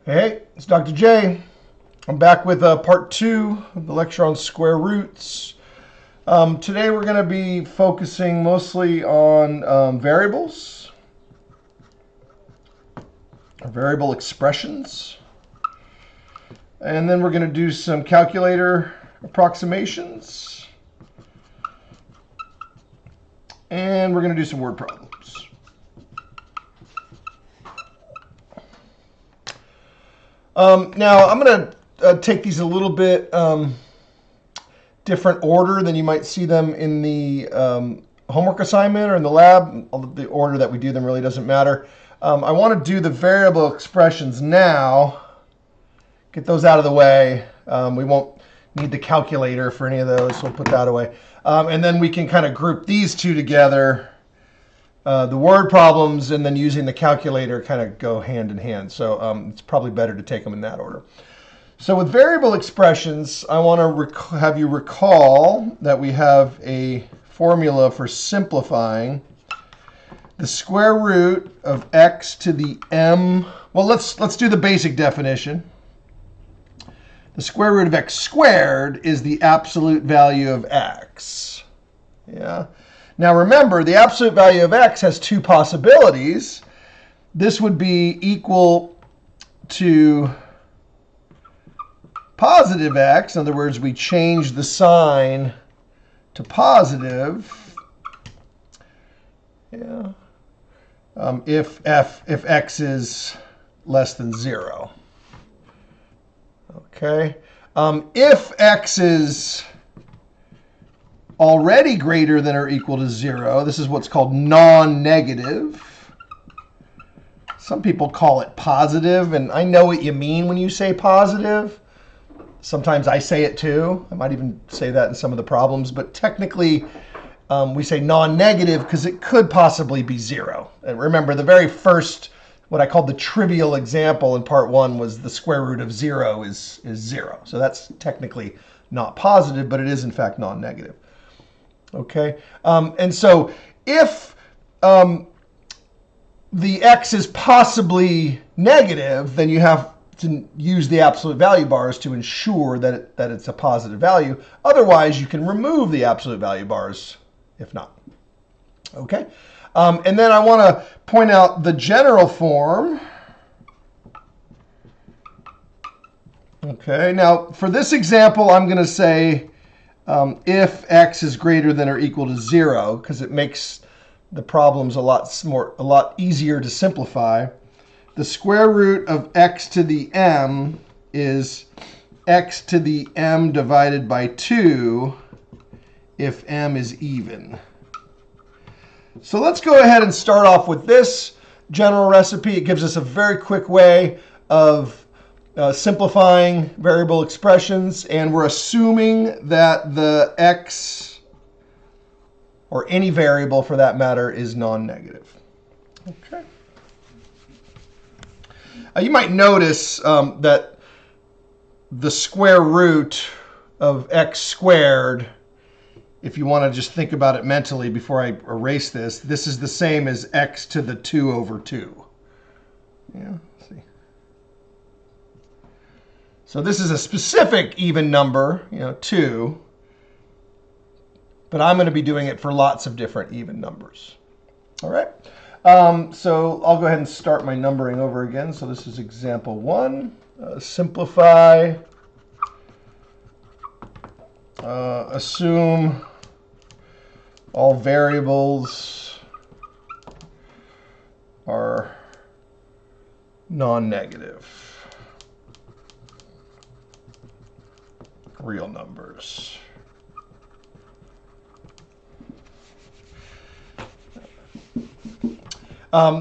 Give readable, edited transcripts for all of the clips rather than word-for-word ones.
Hey, it's Dr. J. I'm back with part 2 of the lecture on square roots. Today we're going to be focusing mostly on variables, or variable expressions. And then we're going to do some calculator approximations. And we're going to do some word problems. Now, I'm going to take these a little bit different order than you might see them in the homework assignment or in the lab. The order that we do them really doesn't matter. I want to do the variable expressions now. Get those out of the way. We won't need the calculator for any of those, so we'll put that away. And then we can kind of group these two together. The word problems and then using the calculator kind of go hand in hand. So it's probably better to take them in that order. So with variable expressions, I want to have you recall that we have a formula for simplifying the square root of x to the m. Well, let's do the basic definition. The square root of x squared is the absolute value of x. Yeah. Now remember, the absolute value of x has two possibilities. This would be equal to positive x. In other words, we change the sign to positive. Yeah. If x is less than 0. Okay. If x is already greater than or equal to 0, this is what's called non-negative. Some people call it positive, and I know what you mean when you say positive. Sometimes I say it too. I might even say that in some of the problems, but technically we say non-negative because it could possibly be 0. And remember, the very first, what I called the trivial example in part 1 was the square root of 0 is 0. So that's technically not positive, but it is in fact non-negative. Okay, and so if the x is possibly negative, then you have to use the absolute value bars to ensure that it's a positive value. Otherwise, you can remove the absolute value bars if not. Okay, and then I want to point out the general form. Okay, now for this example, I'm going to say if x is greater than or equal to 0, because it makes the problems a lot easier to simplify. The square root of x to the m is x to the m divided by 2 if m is even. So let's go ahead and start off with this general recipe. It gives us a very quick way of simplifying variable expressions, and we're assuming that the x, or any variable for that matter, is non-negative. Okay. You might notice that the square root of x squared, if you want to just think about it mentally before I erase this, this is the same as x to the 2 over 2. Yeah. So this is a specific even number, 2. But I'm going to be doing it for lots of different even numbers. All right. So I'll go ahead and start my numbering over again. So this is example 1. Simplify. Assume all variables are non-negative. Real numbers.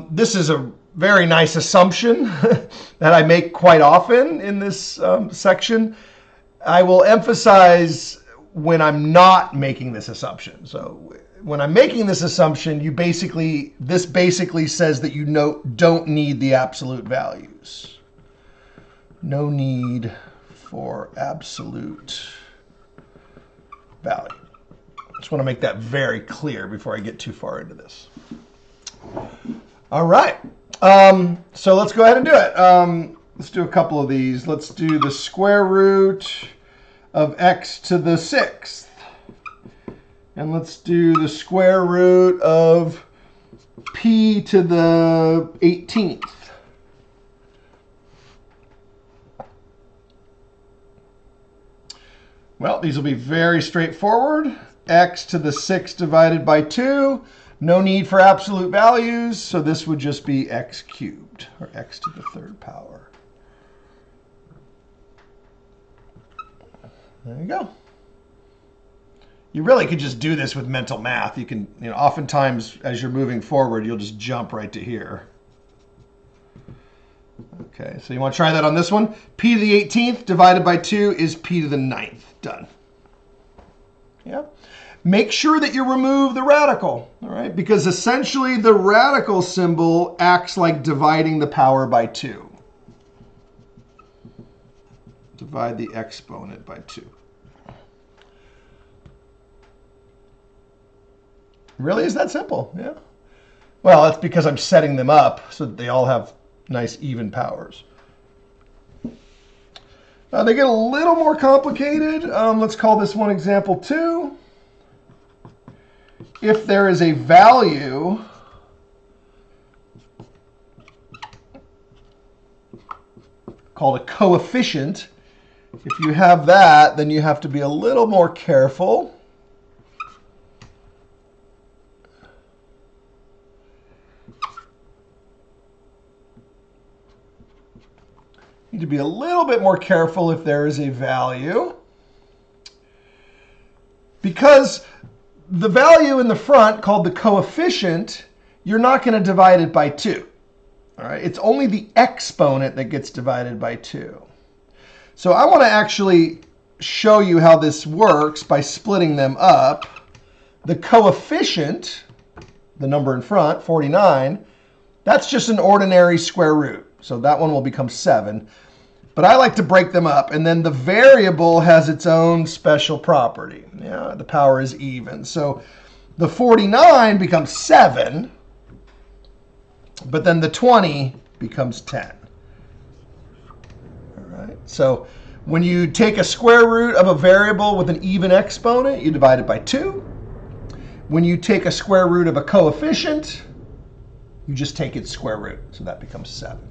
This is a very nice assumption that I make quite often in this section. I will emphasize when I'm not making this assumption. So when I'm making this assumption, this basically says that you don't need the absolute values. No need for absolute value. Just want to make that very clear before I get too far into this. All right. So let's go ahead and do it. let's do a couple of these. Let's do the square root of x to the 6th. And let's do the square root of p to the 18th. Well, these will be very straightforward. X to the 6th divided by 2. No need for absolute values, so this would just be x cubed, or x to the 3rd power. There you go. You really could just do this with mental math. You can, oftentimes as you're moving forward, you'll just jump right to here. Okay, so you want to try that on this one? P to the 18th divided by 2 is p to the 9th. Done. Yeah. Make sure that you remove the radical, all right? Because essentially the radical symbol acts like dividing the power by 2. Divide the exponent by 2. Really, is that simple? Yeah. Well, that's because I'm setting them up so that they all have nice even powers. They get a little more complicated. Let's call this one example 2. If there is a value called a coefficient, if you have that, then you have to be a little more careful. Need to be a little bit more careful if there is a value, because the value in the front called the coefficient, you're not going to divide it by 2. All right, it's only the exponent that gets divided by 2. So I want to actually show you how this works by splitting them up. The coefficient, the number in front, 49, that's just an ordinary square root. So that one will become 7. But I like to break them up. And then the variable has its own special property. Yeah, the power is even. So the 49 becomes 7. But then the 20 becomes 10. All right. So when you take a square root of a variable with an even exponent, you divide it by 2. When you take a square root of a coefficient, you just take its square root. So that becomes 7.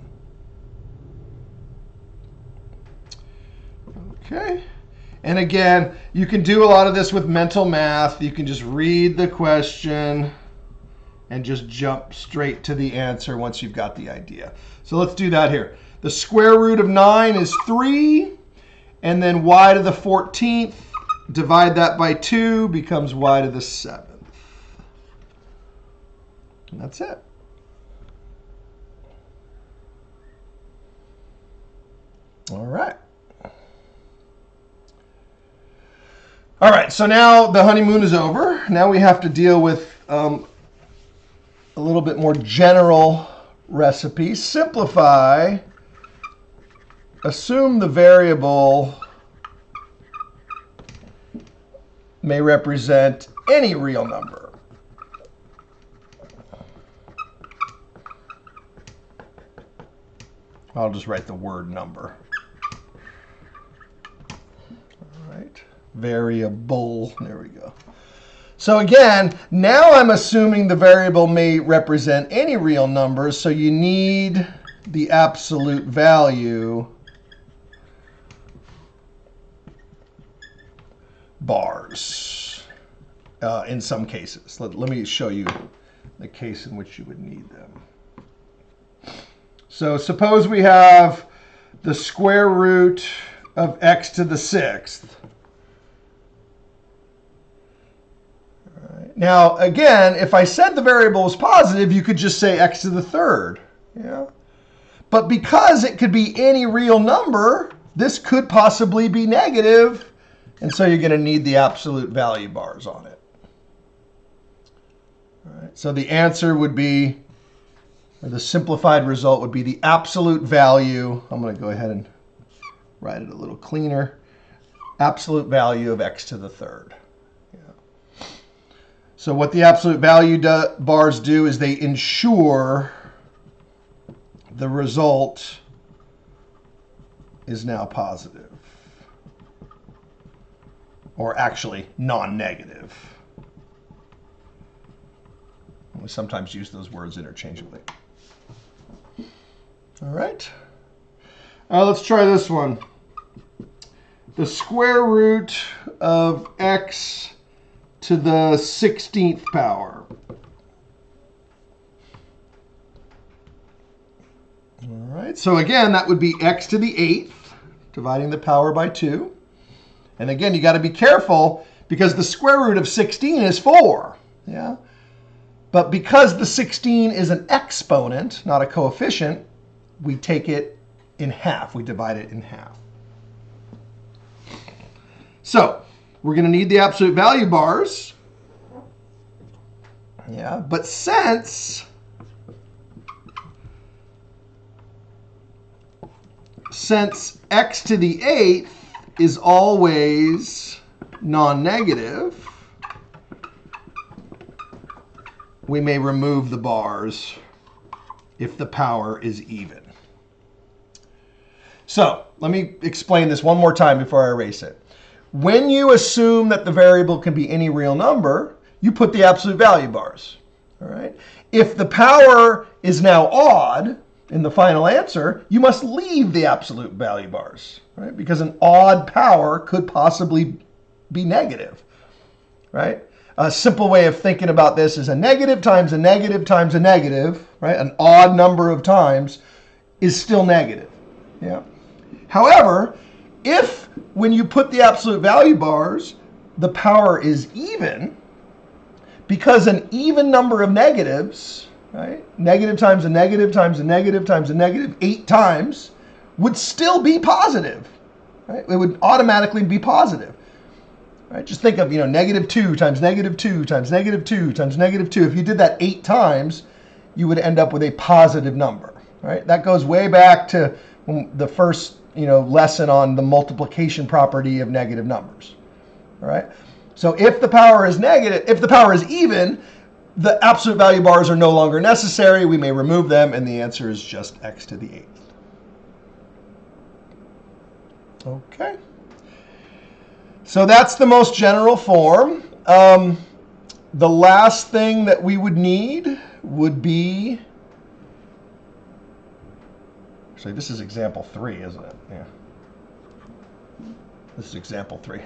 Okay. And again, you can do a lot of this with mental math. You can just read the question and just jump straight to the answer once you've got the idea. So let's do that here. The square root of 9 is 3. And then y to the 14th, divide that by 2, becomes y to the 7th. And that's it. All right. All right, so now the honeymoon is over. Now we have to deal with a little bit more general recipe. Simplify. Assume the variable may represent any real number. I'll just write the word number. All right. Variable, there we go. So again, now I'm assuming the variable may represent any real numbers, so you need the absolute value bars in some cases. Let me show you the case in which you would need them. So suppose we have the square root of x to the 6th. Now, again, if I said the variable was positive, you could just say x to the 3rd. Yeah. But because it could be any real number, this could possibly be negative. And so you're going to need the absolute value bars on it. All right. So the answer would be, or the simplified result would be the absolute value. I'm going to go ahead and write it a little cleaner. Absolute value of x to the 3rd. So what the absolute value bars do is they ensure the result is now positive. Or actually non-negative. We sometimes use those words interchangeably. All right. Let's try this one. The square root of x to the 16th power. All right. So again, that would be x to the 8th, dividing the power by 2. And again, you got to be careful because the square root of 16 is 4. Yeah. But because the 16 is an exponent, not a coefficient, we take it in half. We divide it in half. So we're going to need the absolute value bars. Yeah, but since x to the 8th is always non-negative, we may remove the bars if the power is even. So let me explain this one more time before I erase it. When you assume that the variable can be any real number, you put the absolute value bars. All right. If the power is now odd in the final answer, you must leave the absolute value bars, right? Because an odd power could possibly be negative, right? A simple way of thinking about this is a negative times a negative times a negative, right? An odd number of times is still negative. Yeah. However, if when you put the absolute value bars, the power is even, because an even number of negatives, right? Negative times a negative times a negative times a negative 8 times would still be positive, right? It would automatically be positive. Right? Just think of, negative 2 times negative 2 times negative 2 times negative 2. If you did that 8 times, you would end up with a positive number. Right? That goes way back to the first lesson on the multiplication property of negative numbers. All right? So if the power is negative, if the power is even, the absolute value bars are no longer necessary. We may remove them, and the answer is just x to the 8th. Okay. So that's the most general form. The last thing that we would need would be, actually this is example 3, isn't it? Yeah. This is example 3.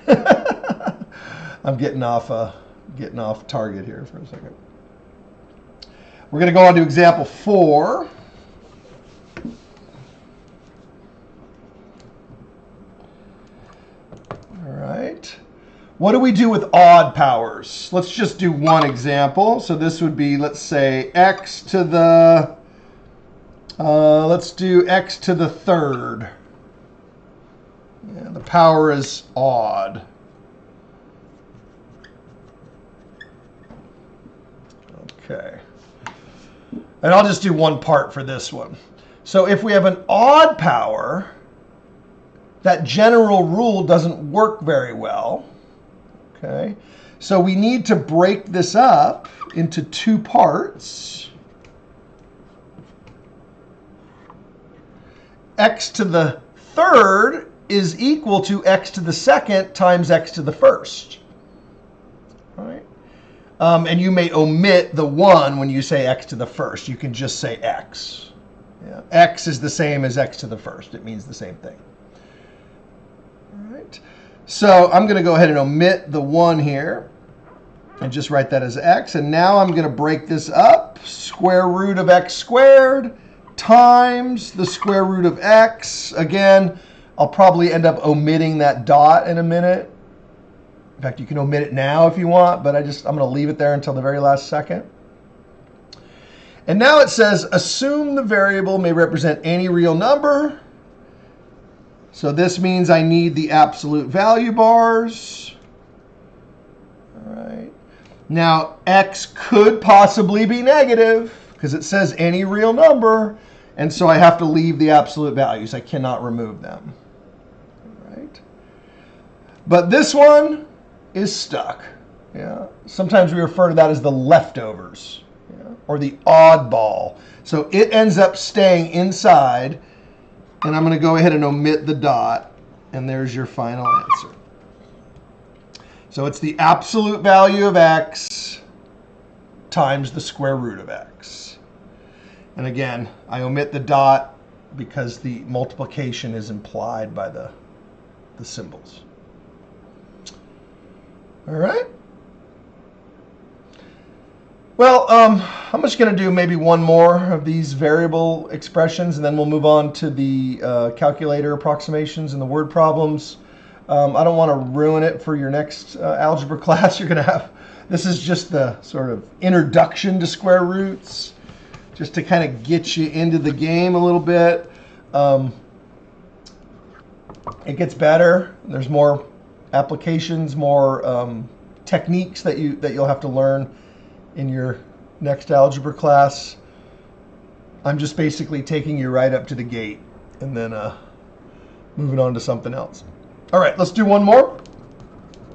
I'm getting off target here for a second. We're going to go on to example 4. What do we do with odd powers? Let's just do one example. So this would be, let's say, x to the, let's do x to the 3rd. Yeah, the power is odd. Okay. And I'll just do one part for this one. So if we have an odd power, that general rule doesn't work very well. Okay, so we need to break this up into 2 parts. X to the 3rd is equal to x to the 2nd times x to the 1st. All right. And you may omit the 1 when you say x to the 1st. You can just say x. Yeah. X is the same as x to the 1st. It means the same thing. All right. So I'm going to go ahead and omit the 1 here and just write that as x. And now I'm going to break this up. Square root of x squared times the square root of x. Again, I'll probably end up omitting that dot in a minute. In fact, you can omit it now if you want, but I'm going to leave it there until the very last second. And now it says, assume the variable may represent any real number. So this means I need the absolute value bars. All right. Now, x could possibly be negative because it says any real number. And so I have to leave the absolute values. I cannot remove them. All right. But this one is stuck. Yeah. Sometimes we refer to that as the leftovers, or the oddball. So it ends up staying inside And I'm going to go ahead and omit the dot, and there's your final answer. So it's the absolute value of x times the square root of x. And again, I omit the dot because the multiplication is implied by the symbols. All right. Well, I'm just going to do maybe one more of these variable expressions, and then we'll move on to the calculator approximations and the word problems. I don't want to ruin it for your next algebra class. You're going to have, this is just the sort of introduction to square roots, just to kind of get you into the game a little bit. It gets better. There's more applications, more techniques that you'll have to learn in your next algebra class. I'm just basically taking you right up to the gate and then moving on to something else. All right, let's do one more.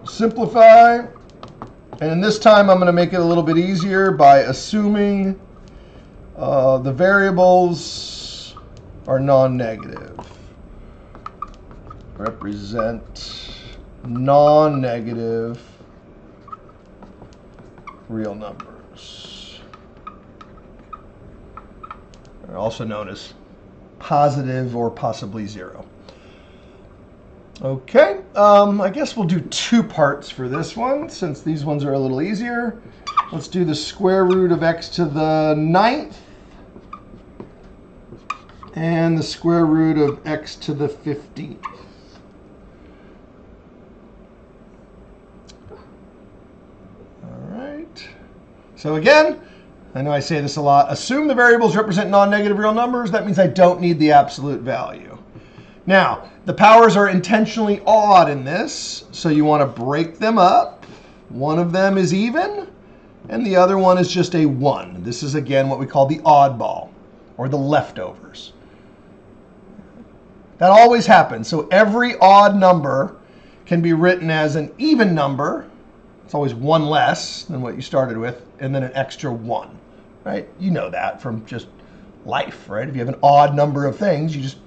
Simplify. And this time I'm going to make it a little bit easier by assuming the variables are non-negative. Represent non-negative real numbers. They're also known as positive or possibly zero. Okay, I guess we'll do two parts for this one since these ones are a little easier. Let's do the square root of x to the 9th and the square root of x to the 15th. So again, I know I say this a lot, assume the variables represent non-negative real numbers. That means I don't need the absolute value. Now, the powers are intentionally odd in this, so you want to break them up. One of them is even, and the other one is just a 1. This is, again, what we call the oddball, or the leftovers. That always happens. So every odd number can be written as an even number. It's always one less than what you started with, and then an extra 1, right? You know that from just life, right? If you have an odd number of things, you just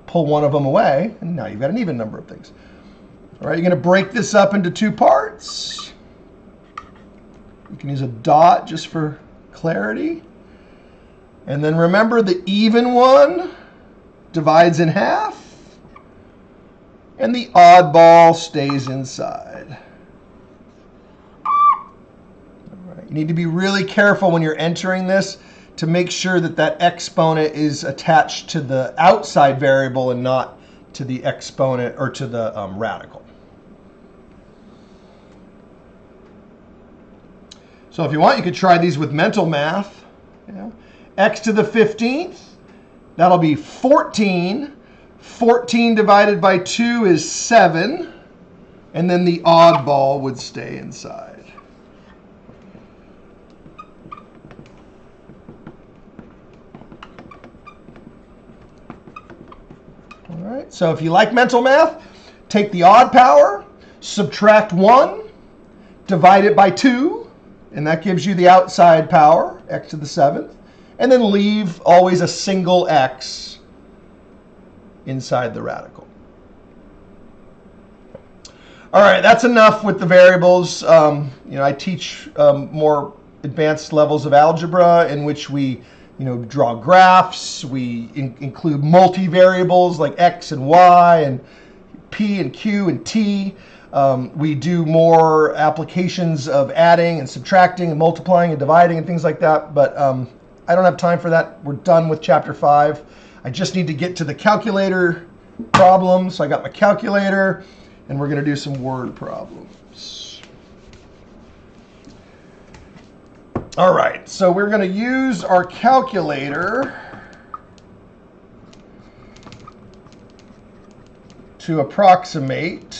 pull one of them away, and now you've got an even number of things. All right, you're going to break this up into two parts. You can use a dot just for clarity. And then remember, the even one divides in half, and the oddball stays inside. You need to be really careful when you're entering this to make sure that that exponent is attached to the outside variable and not to the exponent or to the radical. So if you want, you could try these with mental math. Yeah. X to the 15th, that'll be 14. 14 divided by 2 is 7. And then the oddball would stay inside. All right, so if you like mental math, take the odd power, subtract 1, divide it by 2, and that gives you the outside power, x to the 7th, and then leave always a single x inside the radical. All right, that's enough with the variables. I teach more advanced levels of algebra in which we draw graphs. We include multivariables like x and y and p and q and t. We do more applications of adding and subtracting and multiplying and dividing and things like that. But I don't have time for that. We're done with chapter 5. I just need to get to the calculator problem. So I got my calculator, and we're going to do some word problems. All right, so we're going to use our calculator to approximate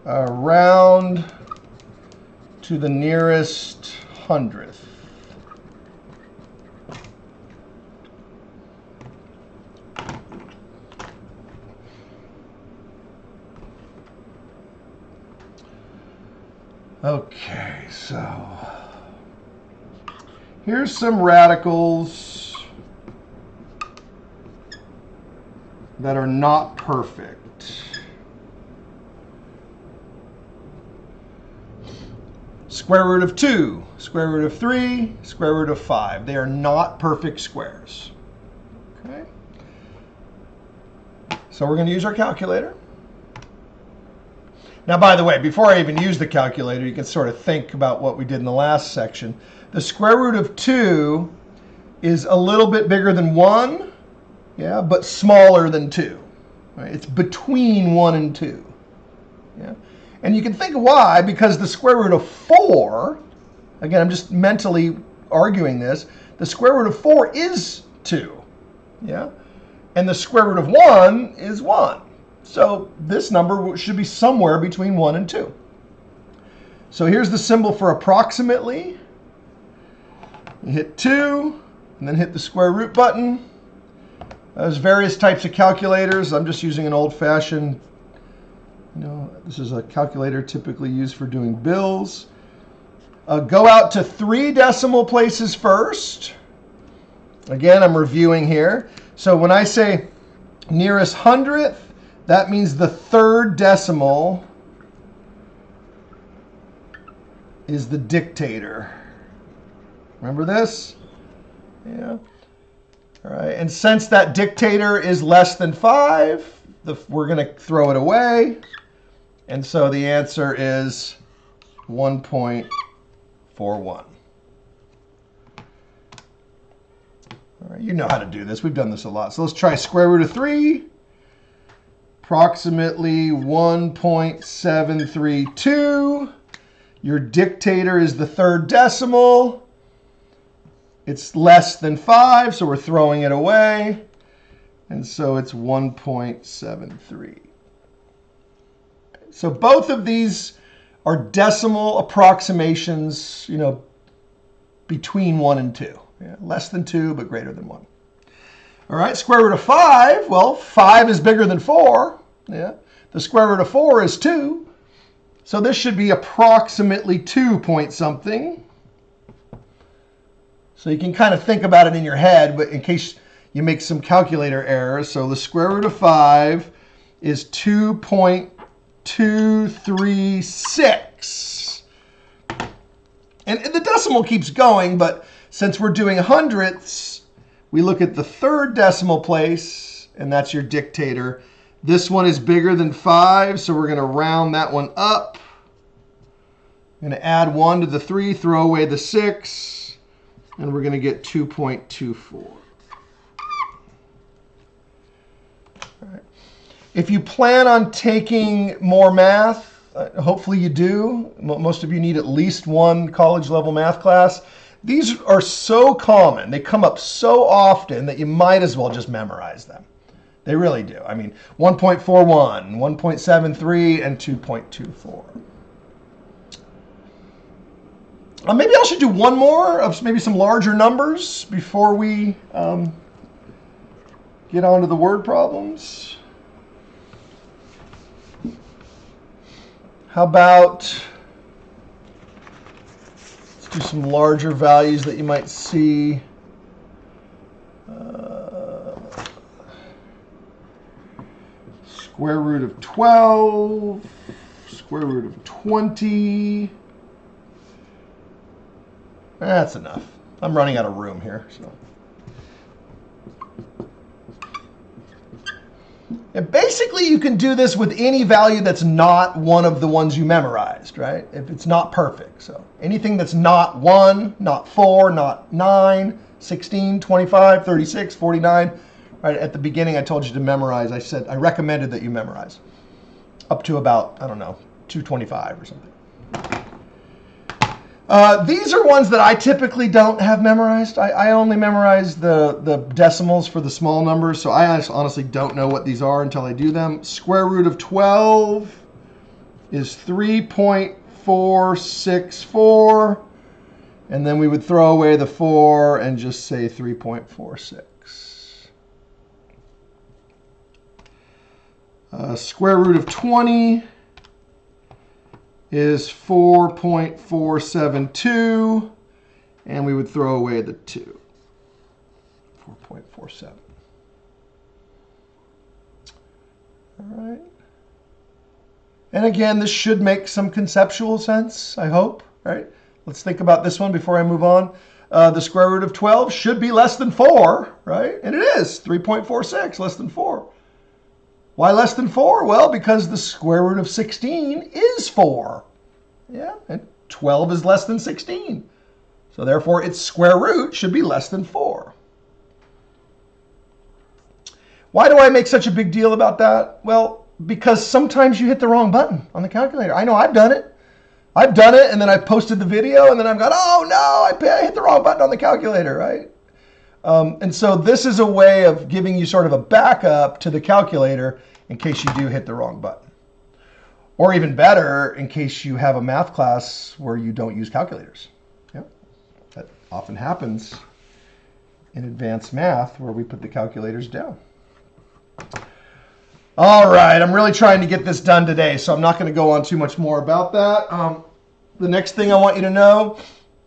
round to the nearest hundredth. Okay, so here's some radicals that are not perfect. Square root of 2, square root of 3, square root of 5. They are not perfect squares. Okay. So we're going to use our calculator. Now, by the way, before I even use the calculator, you can sort of think about what we did in the last section. The square root of 2 is a little bit bigger than 1, yeah, but smaller than 2. Right? It's between 1 and 2. Yeah? And you can think why, because the square root of 4, again, I'm just mentally arguing this, the square root of 4 is 2. Yeah? And the square root of 1 is 1. So this number should be somewhere between 1 and 2. So here's the symbol for approximately. You hit 2, and then hit the square root button. There's various types of calculators. I'm just using an old-fashioned, this is a calculator typically used for doing bills. Go out to 3 decimal places first. Again, I'm reviewing here. So when I say nearest hundredth, that means the 3rd decimal is the dictator. Remember this? Yeah. All right. And since that dictator is less than 5, we're going to throw it away. And so the answer is 1.41. All right. You know how to do this. We've done this a lot. So let's try square root of 3. Approximately 1.732. Your dictator is the 3rd decimal. It's less than 5, so we're throwing it away. And so it's 1.73. So both of these are decimal approximations, between 1 and 2. Yeah, less than 2, but greater than 1. All right, square root of 5. Well, 5 is bigger than 4. Yeah. The square root of 4 is 2. So this should be approximately 2 point something. So you can kind of think about it in your head, but in case you make some calculator errors. So the square root of 5 is 2.236. And the decimal keeps going, but since we're doing hundredths, we look at the 3rd decimal place, and that's your dictator. This one is bigger than 5, so we're going to round that one up. I'm going to add 1 to the 3, throw away the 6, and we're going to get 2.24. All right. If you plan on taking more math, hopefully you do. Most of you need at least one college-level math class. These are so common, they come up so often that you might as well just memorize them. They really do. I mean, 1.41, 1.73, and 2.24. Maybe I should do one more of maybe some larger numbers before we get on to the word problems. How about, let's do some larger values that you might see. Square root of 12, square root of 20. That's enough. I'm running out of room here. So. And basically, you can do this with any value that's not one of the ones you memorized, right? If it's not perfect. So anything that's not 1, not 4, not 9, 16, 25, 36, 49. Right, at the beginning, I told you to memorize. I recommended that you memorize up to about, 225 or something. These are ones that I typically don't have memorized. I only memorize the decimals for the small numbers, so I honestly don't know what these are until I do them. Square root of 12 is 3.464, and then we would throw away the 4 and just say 3.46. Square root of 20 is 4.472, and we would throw away the 2. 4.47. All right. And again, this should make some conceptual sense, I hope, right? Let's think about this one before I move on. The square root of 12 should be less than 4, right? And it is, 3.46, less than 4. Why less than 4? Well, because the square root of 16 is 4. Yeah, and 12 is less than 16. So therefore, its square root should be less than 4. Why do I make such a big deal about that? Well, because sometimes you hit the wrong button on the calculator. I know I've done it. And then I posted the video, and then I've got, oh no, I hit the wrong button on the calculator, right? And so this is a way of giving you sort of a backup to the calculator in case you do hit the wrong button. Or even better, in case you have a math class where you don't use calculators. Yeah, that often happens in advanced math where we put the calculators down. All right, I'm really trying to get this done today, so I'm not going to go on too much more about that. The next thing I want you to know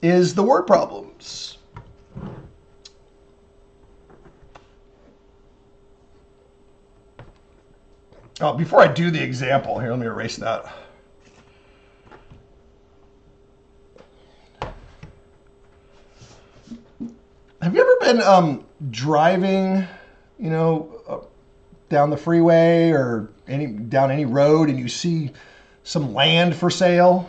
is the word problems. Oh, before I do the example, here, let me erase that. Have you ever been driving, down the freeway or down any road and you see some land for sale?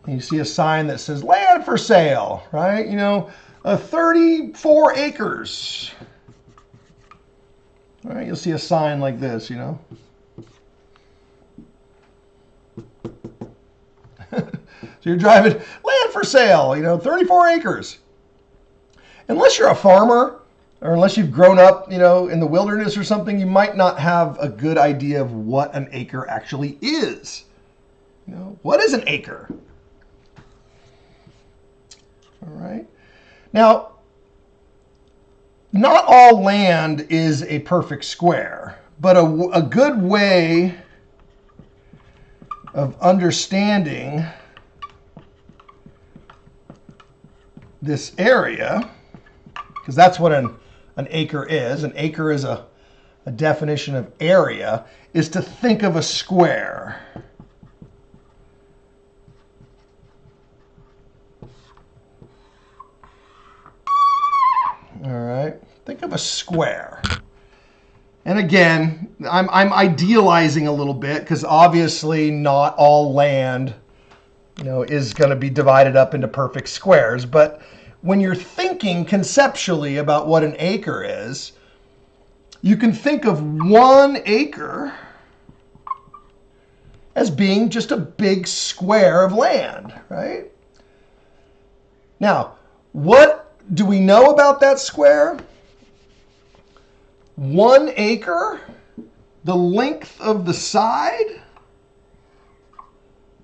And you see a sign that says land for sale, right? 34 acres. All right, you'll see a sign like this, So you're driving, land for sale, 34 acres. Unless you're a farmer, or unless you've grown up, in the wilderness or something, you might not have a good idea of what an acre actually is. What is an acre? All right. Now, not all land is a perfect square, but a good way of understanding this area, because that's what an acre is. An acre is a definition of area, is to think of a square. All right, think of a square. And again, I'm idealizing a little bit because obviously not all land, is going to be divided up into perfect squares. But when you're thinking conceptually about what an acre is, you can think of 1 acre as being just a big square of land, right? Now, what do we know about that square? 1 acre, the length of the side,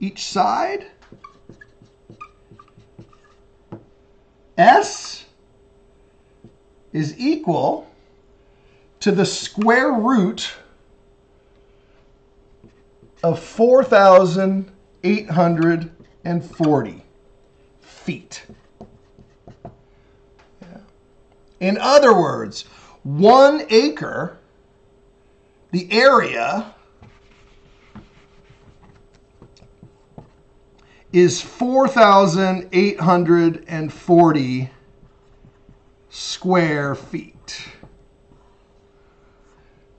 each side, S is equal to the square root of 4,840 feet. In other words, 1 acre, the area, is 4,840 square feet.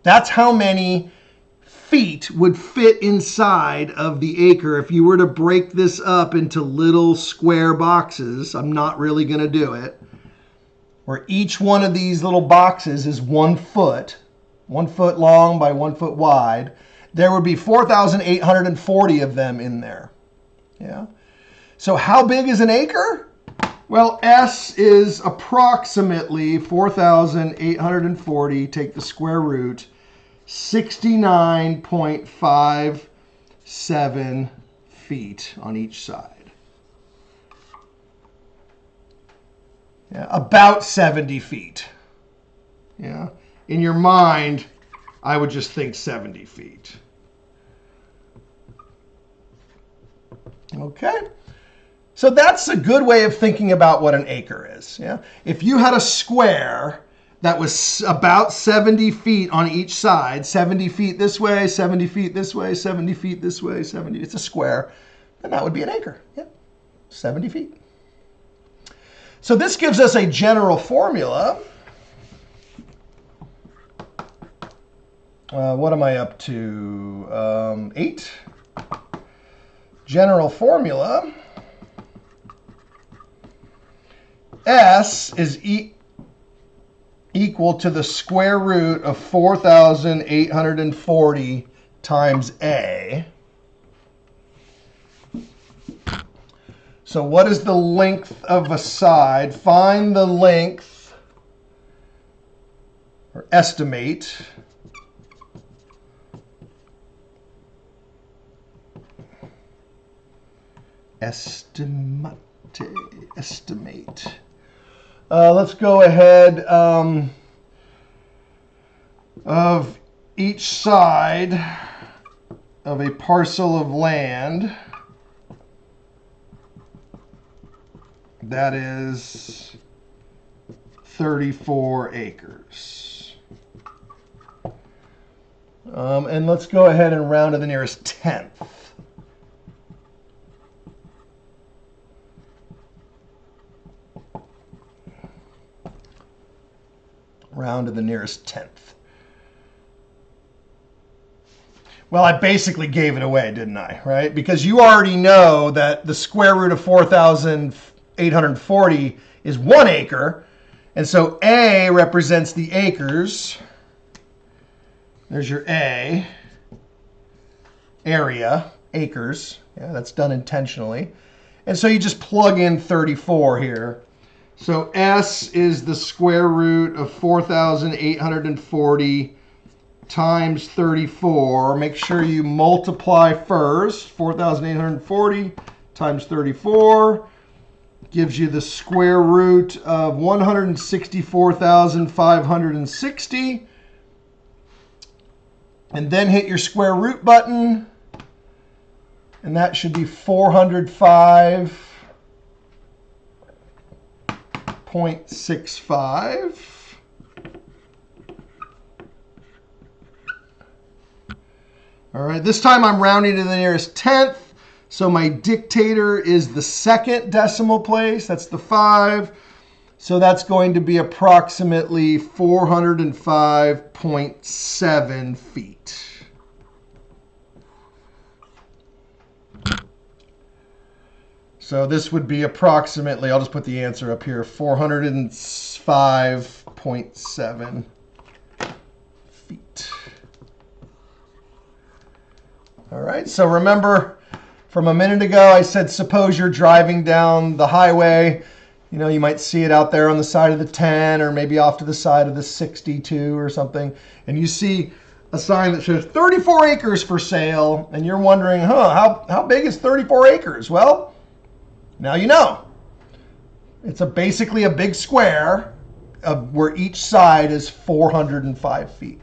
That's how many feet would fit inside of the acre if you were to break this up into little square boxes. I'm not really going to do it. Where each one of these little boxes is 1 foot, 1 foot long by 1 foot wide. There would be 4,840 of them in there. Yeah. So how big is an acre? Well, S is approximately 4,840, take the square root, 69.57 feet on each side. Yeah, about 70 feet. Yeah. In your mind, I would just think 70 feet. Okay. So that's a good way of thinking about what an acre is. Yeah. If you had a square that was about 70 feet on each side, 70 feet this way, 70 feet this way, 70 feet this way, 70, it's a square, then that would be an acre. Yeah, 70 feet. So this gives us a general formula. What am I up to? 8. General formula. S is equal to the square root of 4,840 times A. So what is the length of a side? Find the length, or estimate, estimate. Let's go ahead of each side of a parcel of land that is 34 acres. And let's go ahead and round to the nearest tenth. Round to the nearest tenth. Well, I basically gave it away, didn't I? Right? Because you already know that the square root of 4,840 is 1 acre. And so A represents the acres. There's your A. Area, acres. Yeah, that's done intentionally. And so you just plug in 34 here. So S is the square root of 4,840 times 34. Make sure you multiply first. 4,840 times 34 gives you the square root of 164,560. And then hit your square root button. And that should be 405.65. All right, this time I'm rounding to the nearest tenth. So my dictator is the second decimal place. That's the 5. So that's going to be approximately 405.7 feet. So this would be approximately, I'll just put the answer up here, 405.7 feet. All right, so remember from a minute ago, I said suppose you're driving down the highway. You know, you might see it out there on the side of the 10 or maybe off to the side of the 62 or something. And you see a sign that says 34 acres for sale. And you're wondering, how big is 34 acres? Well, now you know. It's basically a big square of where each side is 405 feet.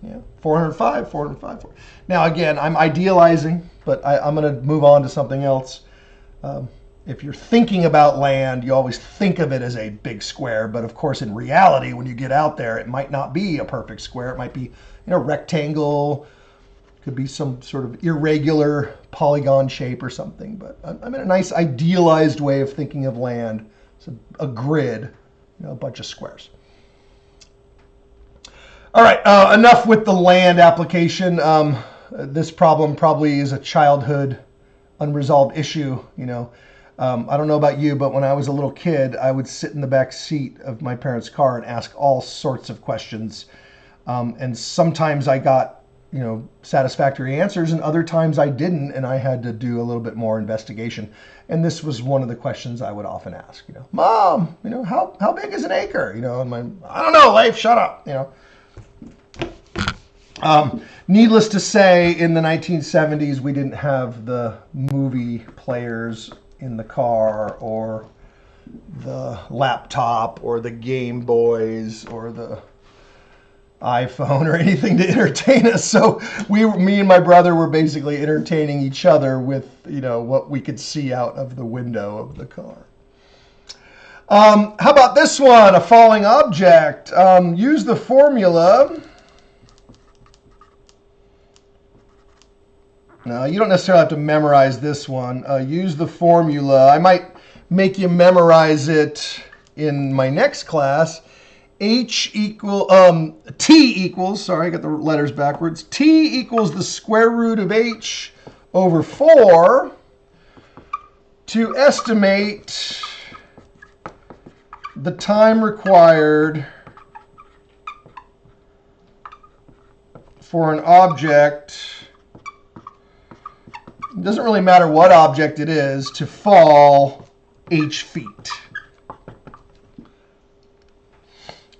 Yeah, 405, 405. Now, again, I'm idealizing, but I'm going to move on to something else. If you're thinking about land, you always think of it as a big square. But of course, in reality, when you get out there, it might not be a perfect square. It might be, rectangle. Could be some sort of irregular polygon shape or something. But I'm in a nice idealized way of thinking of land. It's a grid, a bunch of squares. All right, enough with the land application. This problem probably is a childhood unresolved issue. I don't know about you, but when I was a little kid, I would sit in the back seat of my parents' car and ask all sorts of questions. And sometimes I got, satisfactory answers, and other times I didn't, and I had to do a little bit more investigation. And this was one of the questions I would often ask. Mom, how big is an acre? And I don't know, Leif, shut up. Needless to say, in the 1970s, we didn't have the movie players in the car, or the laptop, or the Game Boys, or the iPhone, or anything to entertain us. So me and my brother were basically entertaining each other with, what we could see out of the window of the car. How about this one, a falling object? Use the formula. No, you don't necessarily have to memorize this one. Use the formula. I might make you memorize it in my next class. T equals, sorry, I got the letters backwards. T equals the square root of h over 4 to estimate the time required for an object. It doesn't really matter what object it is to fall h feet.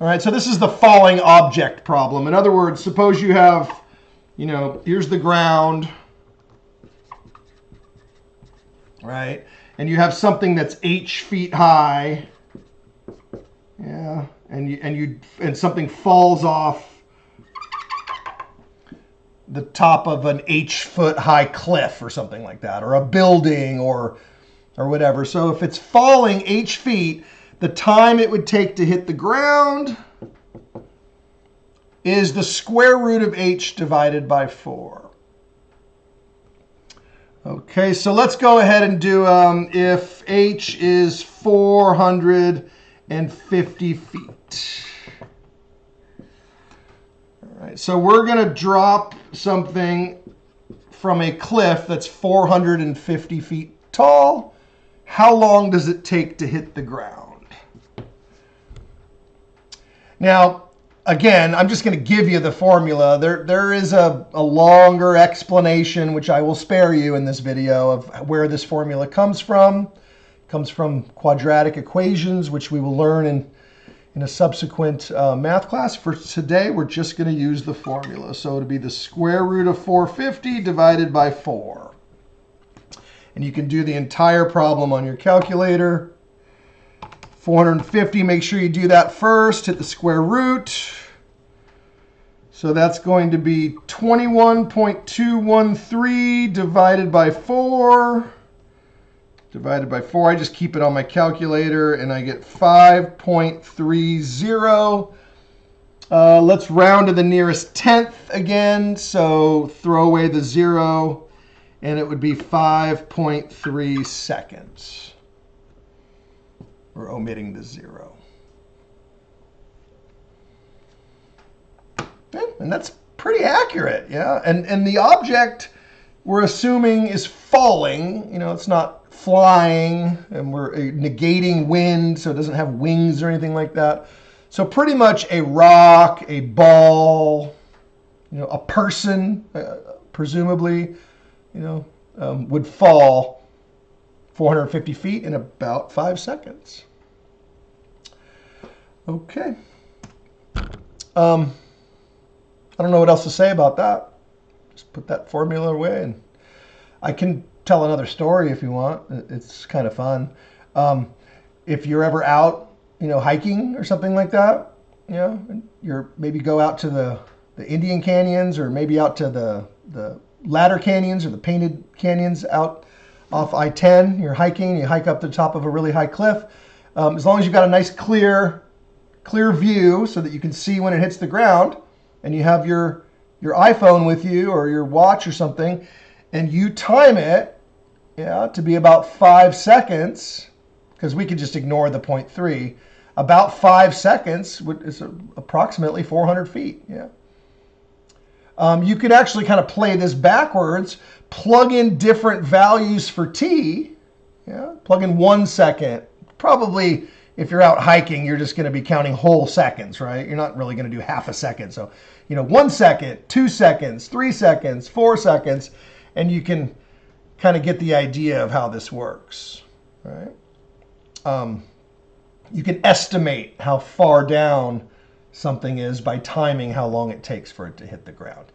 All right, so this is the falling object problem. In other words, suppose you have, here's the ground, right? And you have something that's h feet high, yeah, and something falls off the top of an h foot high cliff or something like that, or a building or whatever. So if it's falling h feet, the time it would take to hit the ground is the square root of h divided by 4. Okay, so let's go ahead and do if h is 450 feet. All right, so we're going to drop something from a cliff that's 450 feet tall. How long does it take to hit the ground? Now, again, I'm just going to give you the formula. There is a longer explanation, which I will spare you in this video, of where this formula comes from. It comes from quadratic equations, which we will learn in a subsequent math class. For today, we're just going to use the formula. So it'll be the square root of 450 divided by 4. And you can do the entire problem on your calculator. 450, make sure you do that first. Hit the square root. So that's going to be 21.213 divided by 4. Divided by 4, I just keep it on my calculator, and I get 5.30. Let's round to the nearest tenth again. So throw away the 0, and it would be 5.3 seconds. We're omitting the 0. And that's pretty accurate, yeah? And the object we're assuming is falling. It's not flying, and we're negating wind, so it doesn't have wings or anything like that. So pretty much a rock, a ball, a person, presumably, would fall 450 feet in about 5 seconds. Okay. I don't know what else to say about that. Just put that formula away, and I can tell another story if you want. It's kind of fun. If you're ever out, hiking or something like that, you're maybe go out to the Indian canyons, or maybe out to the ladder canyons or the painted canyons out off I-10. You're hiking, you hike up the top of a really high cliff. As long as you've got a nice clear view so that you can see when it hits the ground, and you have your iPhone with you or your watch or something, and you time it, to be about 5 seconds, because we could just ignore the 0.3. About 5 seconds is approximately 400 feet. Yeah. You could actually kind of play this backwards. Plug in different values for t. Yeah. Plug in 1 second. Probably, if you're out hiking, you're just going to be counting whole seconds, right? You're not really going to do half a second. So, 1 second, 2 seconds, 3 seconds, 4 seconds, and you can kind of get the idea of how this works, right? You can estimate how far down something is by timing how long it takes for it to hit the ground.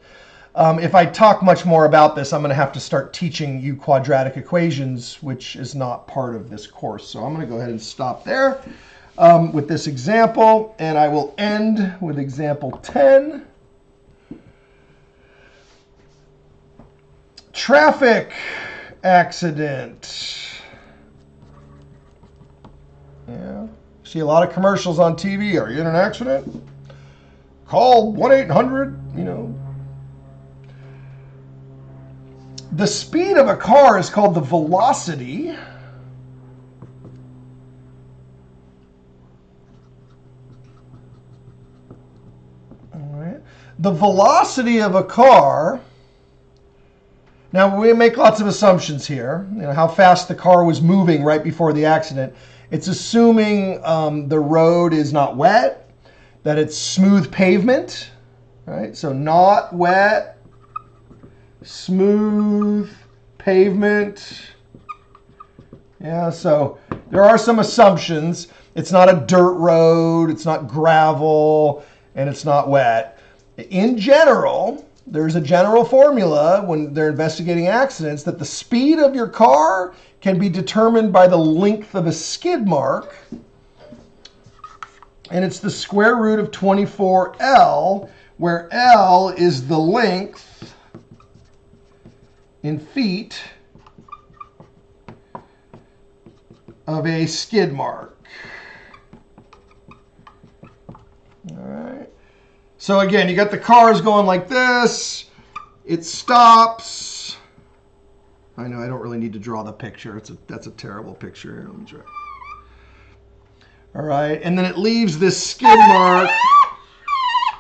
If I talk much more about this, I'm going to have to start teaching you quadratic equations, which is not part of this course. So I'm going to go ahead and stop there with this example, and I will end with example 10. Traffic accident. Yeah. See a lot of commercials on TV. Are you in an accident? Call 1-800, you know. The speed of a car is called the velocity. All right. The velocity of a car. Now, we make lots of assumptions here. You know, how fast the car was moving right before the accident. It's assuming the road is not wet, that it's smooth pavement, right? So not wet, smooth pavement. Yeah, so there are some assumptions. It's not a dirt road, it's not gravel, and it's not wet. In general, there's a general formula when they're investigating accidents that the speed of your car can be determined by the length of a skid mark. And it's the square root of 24L, where L is the length in feet of a skid mark. All right. So again, you got the cars going like this. It stops. I know I don't really need to draw the picture. That's a terrible picture. Here, let me try. All right, and then it leaves this skid mark.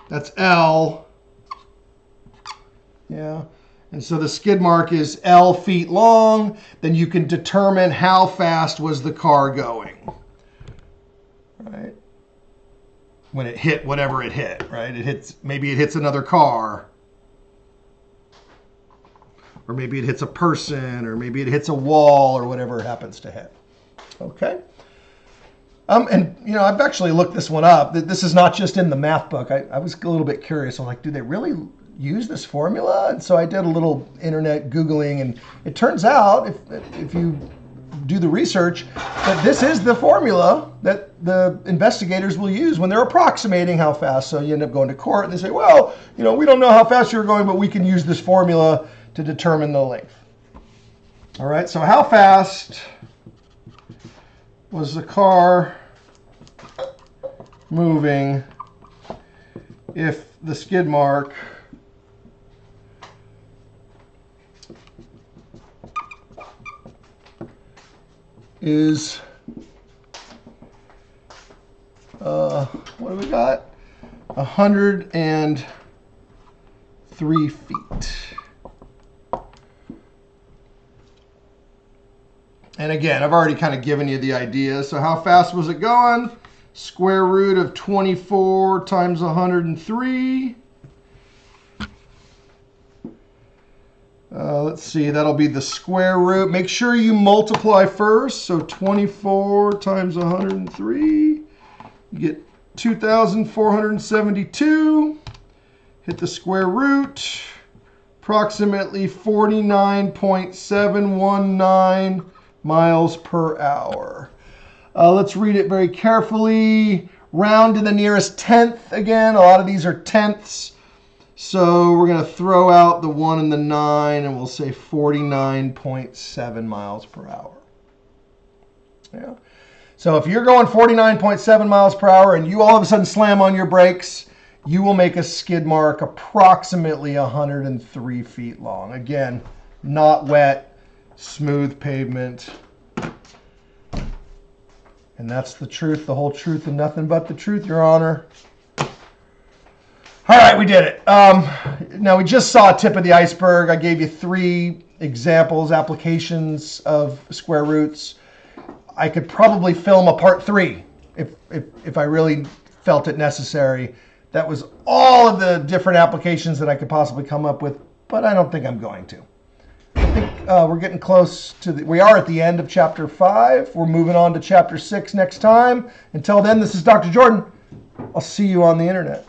That's L. Yeah. And so the skid mark is L feet long. Then you can determine how fast was the car going. Right? When it hit whatever it hit, right? Maybe it hits another car. Or maybe it hits a person, or maybe it hits a wall, or whatever it happens to hit. Okay? And, you know, I've actually looked this one up. This is not just in the math book. I was a little bit curious. I'm like, do they really use this formula? And so I did a little internet Googling, and it turns out, if you do the research, that this is the formula that the investigators will use when they're approximating how fast. So you end up going to court, and they say, well, you know, we don't know how fast you're going, but we can use this formula to determine the length. All right, so how fast was the car moving if the skid mark is, what do we got? 103 feet. And again, I've already kind of given you the idea. So how fast was it going? Square root of 24 times 103. Let's see, that'll be the square root. Make sure you multiply first. So 24 times 103. You get 2,472. Hit the square root. Approximately 49.719 miles per hour. Let's read it very carefully. Round to the nearest tenth again. A lot of these are tenths. So we're going to throw out the 1 and the 9, and we'll say 49.7 miles per hour. Yeah. So if you're going 49.7 miles per hour and you all of a sudden slam on your brakes, you will make a skid mark approximately 103 feet long. Again, not wet, smooth pavement. And that's the truth, the whole truth, and nothing but the truth, Your Honor. All right, we did it. Now, we just saw a tip of the iceberg. I gave you 3 examples, applications of square roots. I could probably film a part 3 if I really felt it necessary. That was all of the different applications that I could possibly come up with, but I don't think I'm going to. I think we're getting close to we are at the end of chapter 5. We're moving on to chapter 6 next time. Until then, this is Dr. Jordan. I'll see you on the internet.